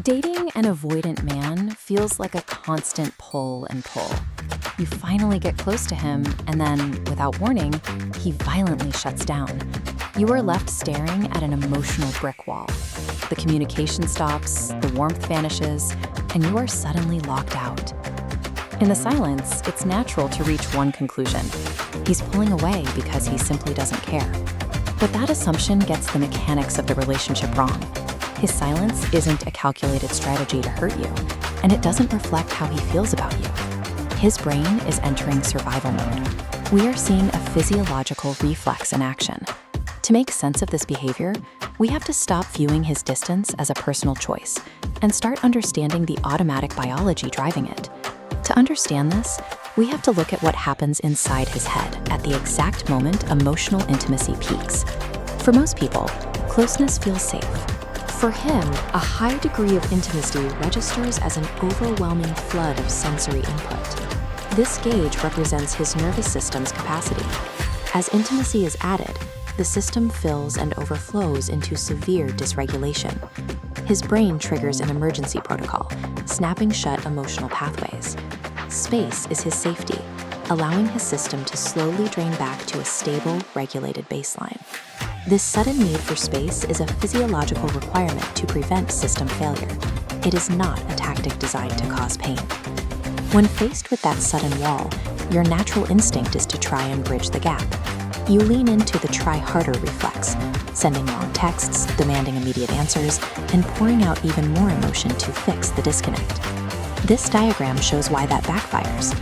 Dating an avoidant man feels like a constant pull and pull. You finally get close to him, and then, without warning, he violently shuts down. You are left staring at an emotional brick wall. The communication stops, the warmth vanishes, and you are suddenly locked out. In the silence, it's natural to reach one conclusion. He's pulling away because he simply doesn't care. But that assumption gets the mechanics of the relationship wrong. His silence isn't a calculated strategy to hurt you, and it doesn't reflect how he feels about you. His brain is entering survival mode. We are seeing a physiological reflex in action. To make sense of this behavior, we have to stop viewing his distance as a personal choice and start understanding the automatic biology driving it. To understand this, we have to look at what happens inside his head at the exact moment emotional intimacy peaks. For most people, closeness feels safe. For him, a high degree of intimacy registers as an overwhelming flood of sensory input. This gauge represents his nervous system's capacity. As intimacy is added, the system fills and overflows into severe dysregulation. His brain triggers an emergency protocol, snapping shut emotional pathways. Space is his safety, allowing his system to slowly drain back to a stable, regulated baseline. This sudden need for space is a physiological requirement to prevent system failure. It is not a tactic designed to cause pain. When faced with that sudden wall, your natural instinct is to try and bridge the gap. You lean into the try harder reflex, sending long texts, demanding immediate answers, and pouring out even more emotion to fix the disconnect. This diagram shows why that backfires.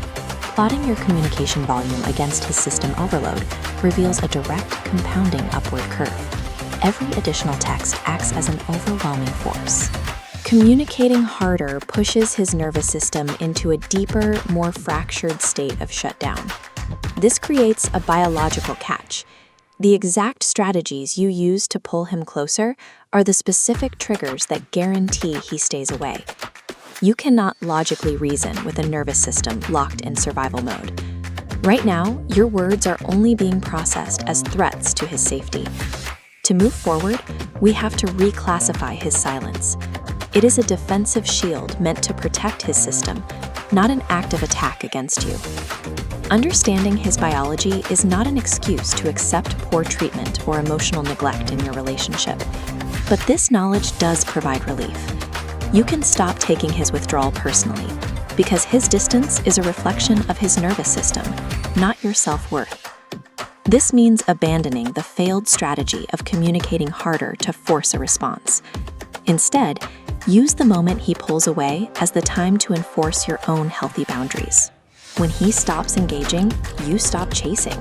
Plotting your communication volume against his system overload reveals a direct, compounding upward curve. Every additional text acts as an overwhelming force. Communicating harder pushes his nervous system into a deeper, more fractured state of shutdown. This creates a biological catch. The exact strategies you use to pull him closer are the specific triggers that guarantee he stays away. You cannot logically reason with a nervous system locked in survival mode. Right now, your words are only being processed as threats to his safety. To move forward, we have to reclassify his silence. It is a defensive shield meant to protect his system, not an active attack against you. Understanding his biology is not an excuse to accept poor treatment or emotional neglect in your relationship. But this knowledge does provide relief. You can stop taking his withdrawal personally, because his distance is a reflection of his nervous system, not your self-worth. This means abandoning the failed strategy of communicating harder to force a response. Instead, use the moment he pulls away as the time to enforce your own healthy boundaries. When he stops engaging, you stop chasing.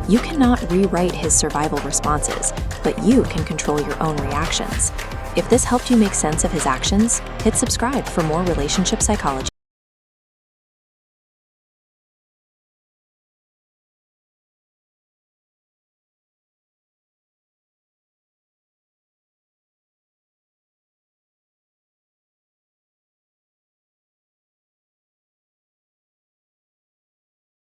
You cannot rewrite his survival responses, but you can control your own reactions. If this helped you make sense of his actions, hit subscribe for more relationship psychology.